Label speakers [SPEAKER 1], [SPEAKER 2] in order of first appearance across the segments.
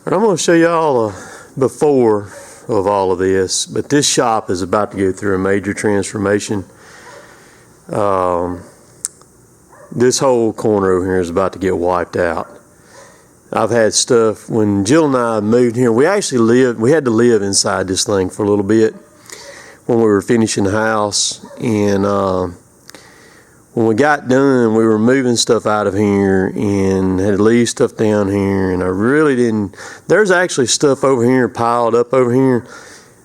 [SPEAKER 1] I'm going to show y'all a before of all of this, but this shop is about to go through a major transformation. This whole corner over here is about to get wiped out. I've had stuff, when Jill and I moved here, we had to live inside this thing for a little bit when we were finishing the house, and when we got done, we were moving stuff out of here and had to leave stuff down here, and I really didn't. There's actually stuff over here piled up over here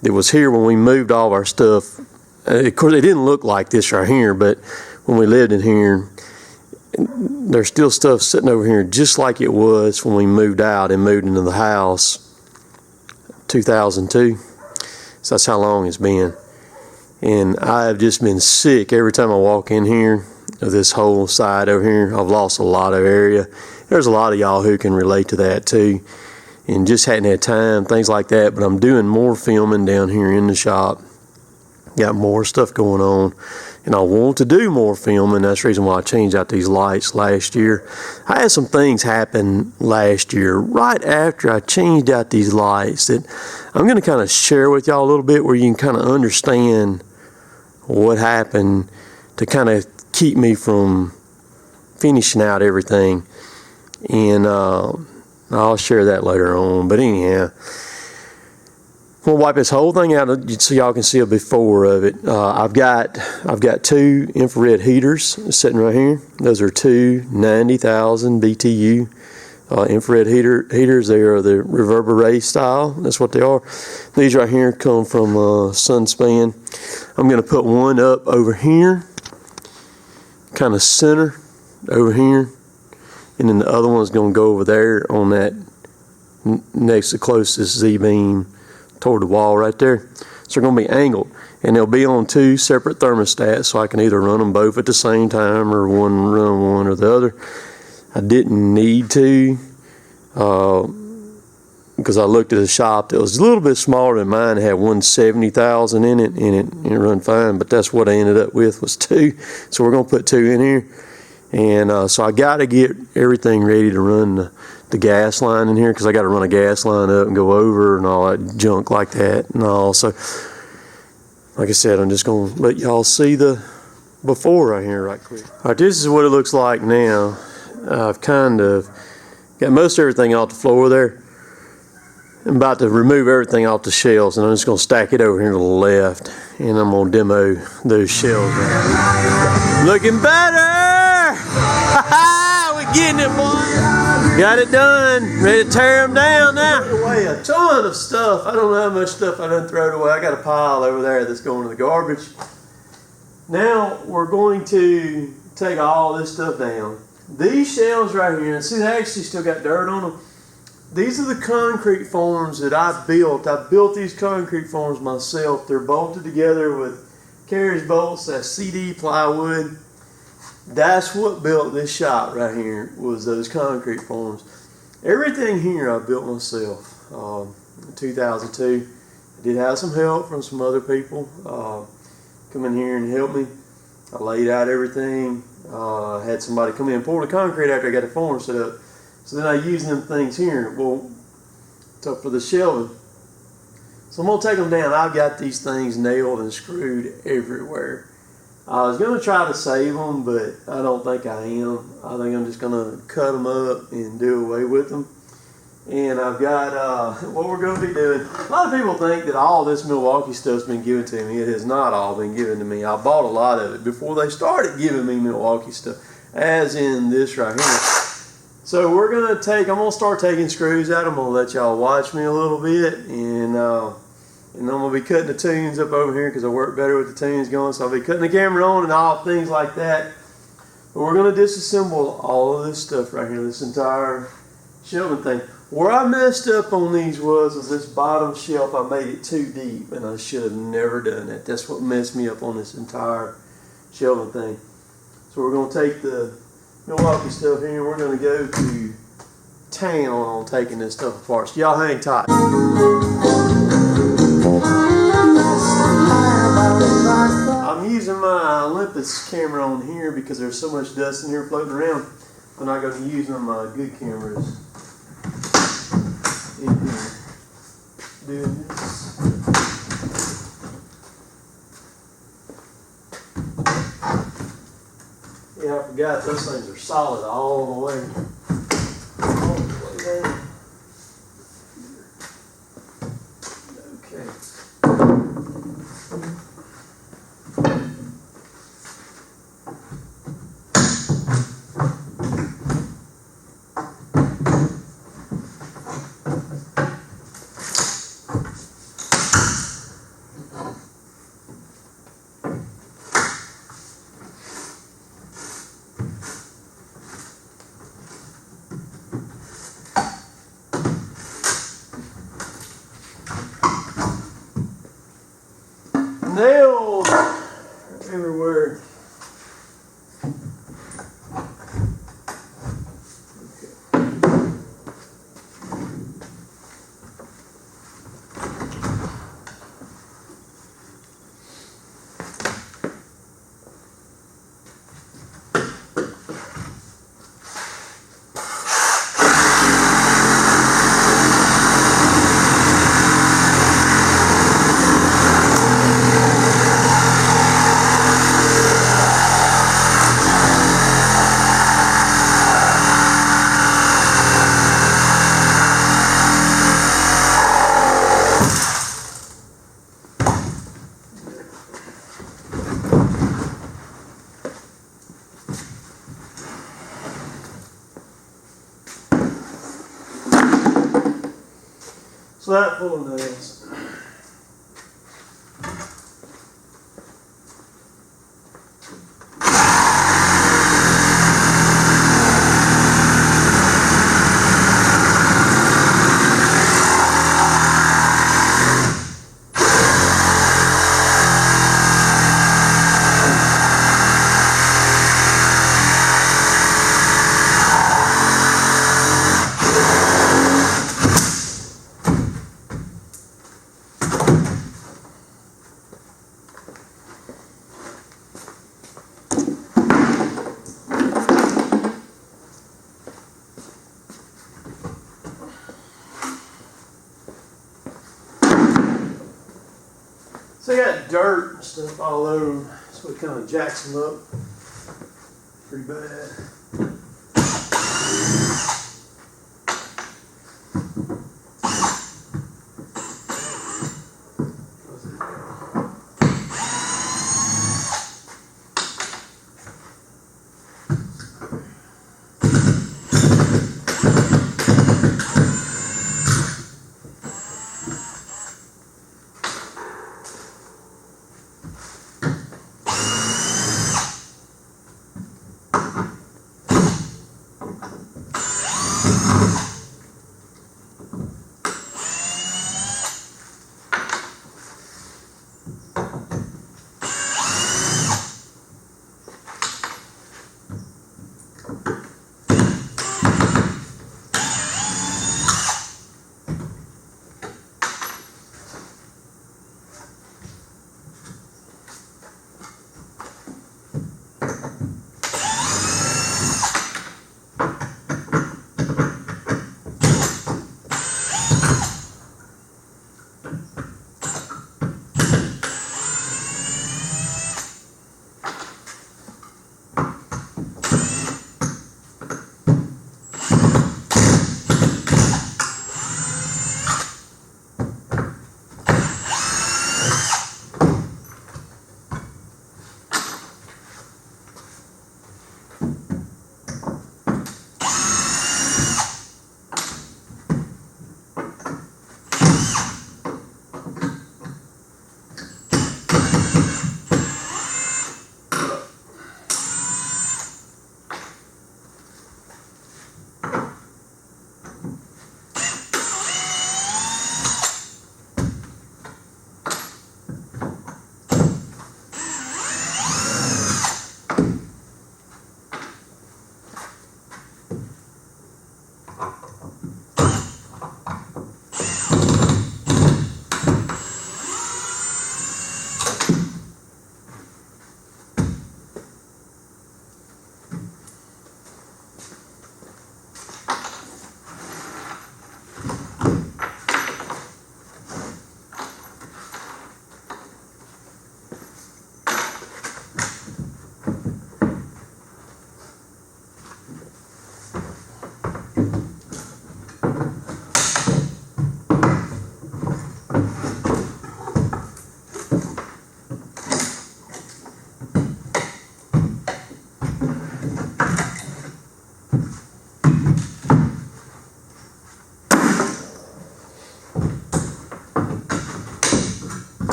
[SPEAKER 1] that was here when we moved all of our stuff. Of course, it didn't look like this right here, but when we lived in here, there's still stuff sitting over here just like it was when we moved out and moved into the house 2002. So that's how long it's been. And I've just been sick every time I walk in here of this whole side over here. I've lost a lot of area. There's a lot of y'all who can relate to that too, and just hadn't had time, things like that. But I'm doing more filming down here in the shop. Got more stuff going on, and I want to do more filming. That's the reason why I changed out these lights last year. I had some things happen last year right after I changed out these lights that I'm going to kind of share with y'all a little bit, where you can kind of understand what happened to kind of keep me from finishing out everything. And I'll share that later on. But anyhow, I'm gonna wipe this whole thing out so y'all can see a before of it. I've got 2 infrared heaters sitting right here. Those are 2 90,000 BTU infrared heaters. They are the reverberate style. That's what they are. These right here come from Sunspan. I'm gonna put one up over here, kind of center over here, and then the other one's gonna go over there on that next to closest Z-beam toward the wall right there. So they're going to be angled, and they'll be on 2 separate thermostats, so I can either run them both at the same time or run one or the other. I didn't need to because I looked at a shop that was a little bit smaller than mine. It had 170,000 in it, and it run fine, but that's what I ended up with was 2. So we're going to put 2 in here, and so I got to get everything ready to run the gas line in here, because I got to run a gas line up and go over and all that junk like that and all. So like I said, I'm just going to let y'all see the before right here right quick. Alright, this is what it looks like now. I've kind of got most everything off the floor there. I'm about to remove everything off the shelves, and I'm just going to stack it over here to the left, and I'm going to demo those shelves right. Looking better! We're getting it, boy! Got it done. Ready to tear them down now. Threw away a ton of stuff. I don't know how much stuff I done thrown away. I got a pile over there that's going to the garbage. Now we're going to take all this stuff down. These shelves right here, and see, they actually still got dirt on them. These are the concrete forms that I built. I built these concrete forms myself. They're bolted together with carriage bolts, that's CD plywood. That's what built this shop right here, was those concrete forms. Everything here I built myself in 2002. I did have some help from some other people come in here and help me. I laid out everything. I had somebody come in and pour the concrete after I got the form set up. So then I used them things here for the shelving. So I'm going to take them down. I've got these things nailed and screwed everywhere. I was going to try to save them, but I don't think I am. I think I'm just going to cut them up and do away with them. And I've got, what we're going to be doing, a lot of people think that all this Milwaukee stuff's been given to me. It has not all been given to me. I bought a lot of it before they started giving me Milwaukee stuff, as in this right here. So we're going to I'm going to start taking screws out. I'm going to let y'all watch me a little bit, and I'm going to be cutting the tunes up over here because I work better with the tunes going, so I'll be cutting the camera on and all things like that. But we're going to disassemble all of this stuff right here, this entire shelving thing. Where I messed up on these was this bottom shelf. I made it too deep, and I should have never done that. That's what messed me up on this entire shelving thing. So we're going to take the Milwaukee stuff here, and we're going to go to town on taking this stuff apart. So y'all hang tight. I'm using my Olympus camera on here because there's so much dust in here floating around. I'm not going to use one of my good cameras. out, those things are solid all the way. All the way down. Okay. Nails everywhere. So that full of nails. So you got dirt and stuff all over, so it kind of jacks them up pretty bad.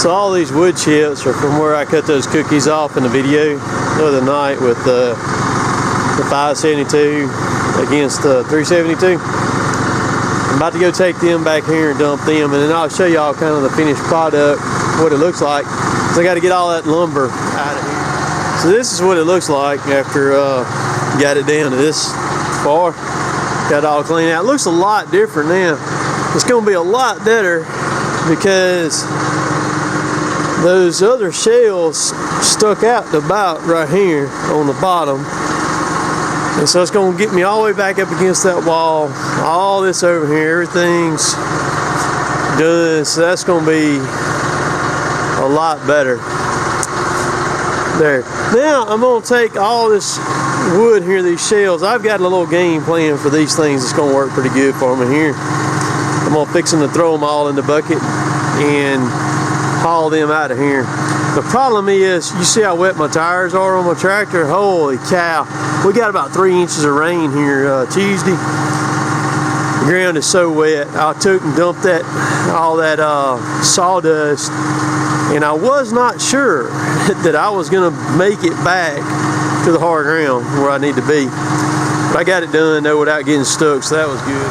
[SPEAKER 1] So all these wood chips are from where I cut those cookies off in the video the other night with the 572 against the 372. I'm about to go take them back here and dump them, and then I'll show y'all kind of the finished product, what it looks like. So I got to get all that lumber out of here. So this is what it looks like after got it down to this far. Got it all cleaned out. It looks a lot different now. It's going to be a lot better because those other shells stuck out to about right here on the bottom. And so it's going to get me all the way back up against that wall. All this over here, everything's done. So that's going to be a lot better. There. Now I'm going to take all this wood here, these shells. I've got a little game plan for these things that's going to work pretty good for me here. I'm going to fix them to throw them all in the bucket and haul them out of here. The problem is, you see how wet my tires are on my tractor? Holy cow. We got about 3 inches of rain here Tuesday. The ground is so wet. I took and dumped all that sawdust, and I was not sure that I was going to make it back to the hard ground where I need to be. But I got it done though without getting stuck, so that was good.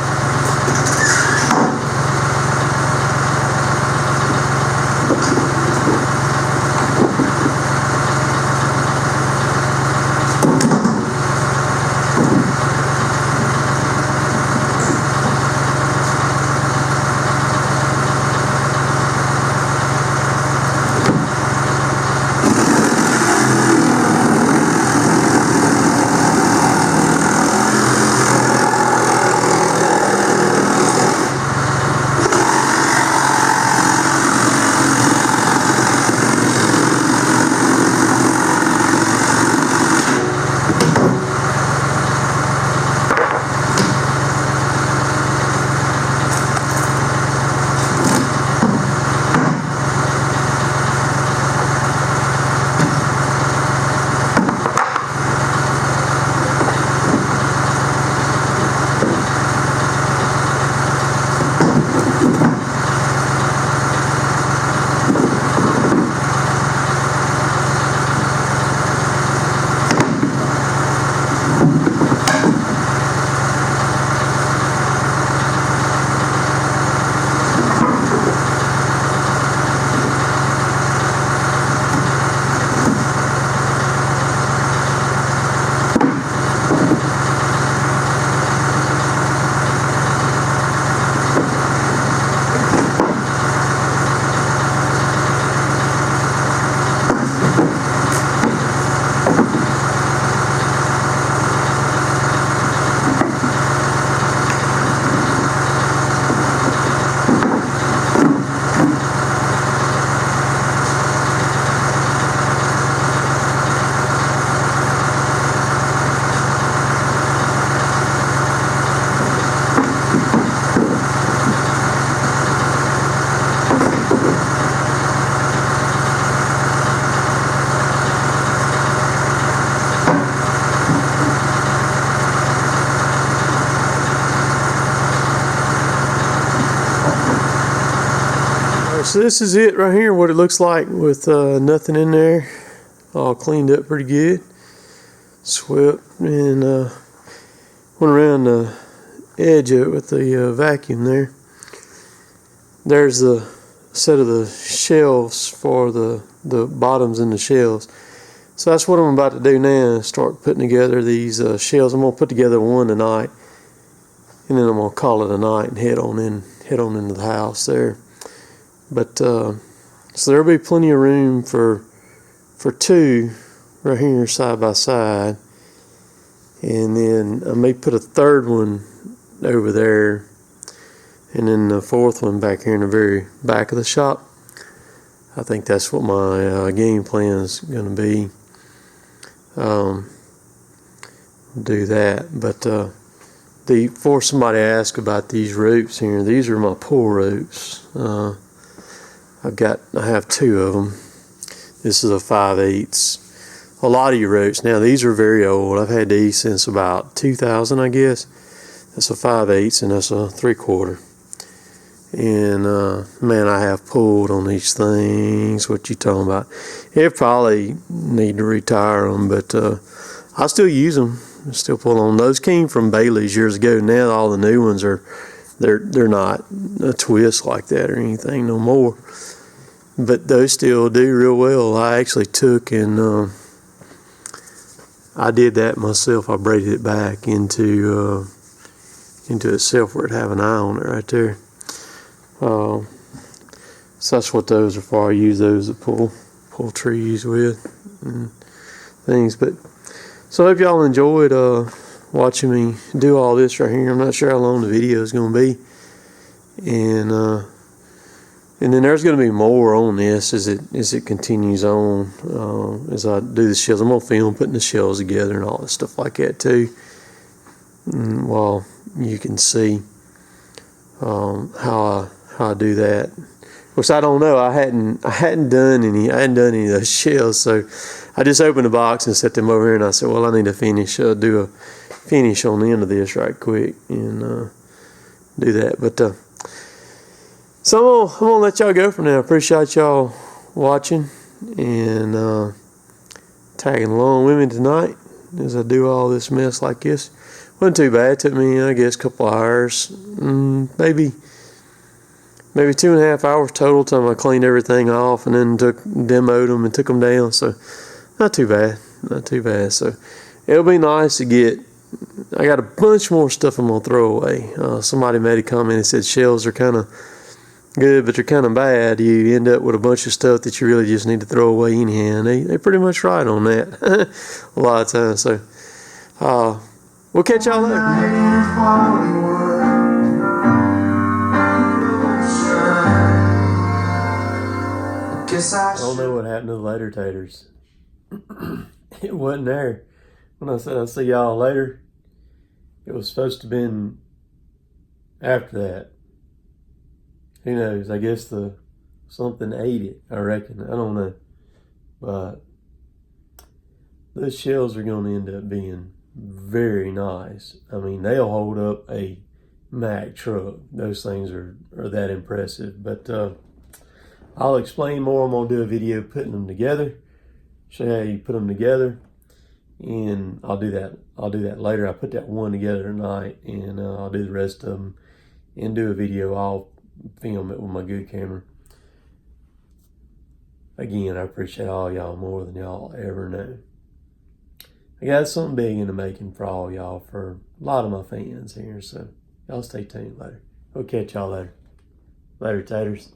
[SPEAKER 1] So this is it right here, what it looks like with nothing in there, all cleaned up pretty good, swept, and went around the edge of it with the vacuum there. There's the set of the shelves for the bottoms in the shelves. So that's what I'm about to do now, start putting together these shelves. I'm going to put together one tonight, and then I'm going to call it a night and head on into the house there. But so there'll be plenty of room for two right here side by side, and then I may put a third one over there, and then the fourth one back here in the very back of the shop. I think that's what my game plan is going to be. Do that, but before somebody asks about these ropes here, these are my pull ropes. I have two of them. This is a 5/8. A lot of your ropes now, these are very old. I've had these since about 2000, I guess. That's a 5/8 and that's a 3/4. And man, I have pulled on these things. What you talking about? It probably need to retire them, but I still use them. I still pull on. Those came from Bailey's years ago. Now all the new ones are, they're not a twist like that or anything no more. But those still do real well. I actually took and I did that myself. I braided it back into itself where it have an eye on it right there. So that's what those are for. I use those to pull trees with and things. But so I hope y'all enjoyed watching me do all this right here. I'm not sure how long the video is going to be, and then there's going to be more on this as it continues on, as I do the shells. I'm going to film putting the shells together and all that stuff like that too. And while you can see how I do that. Of course, I don't know. I hadn't done any of those shells, so I just opened the box and set them over here, and I said, well, I need to do a finish on the end of this right quick and do that. But so I'm gonna let y'all go for now. Appreciate y'all watching and tagging along with me tonight as I do all this mess like this. Wasn't too bad. It took me, I guess, a couple hours, maybe 2.5 hours total time I cleaned everything off and then demoed them and took them down. So not too bad. So it'll be nice to get. I got a bunch more stuff I'm gonna throw away. Somebody made a comment and said shells are kind of good, but they're kind of bad. You end up with a bunch of stuff that you really just need to throw away anyhow. And they're pretty much right on that a lot of times. So we'll catch y'all later. I don't know what happened to the later taters. It wasn't there. When I said I'll see y'all later, it was supposed to have been after that. Who knows? I guess something ate it, I reckon. I don't know. But those shells are going to end up being very nice. I mean, they'll hold up a Mack truck. Those things are that impressive. But I'll explain more. I'm going to do a video putting them together. Show you how you put them together. And I'll do that later. I put that one together tonight, and I'll do the rest of them and do a video. I'll film it with my good camera. Again, I appreciate all y'all more than y'all ever know. I got something big in the making for all y'all, for a lot of my fans here. So y'all stay tuned later. We'll catch y'all later. Later, taters.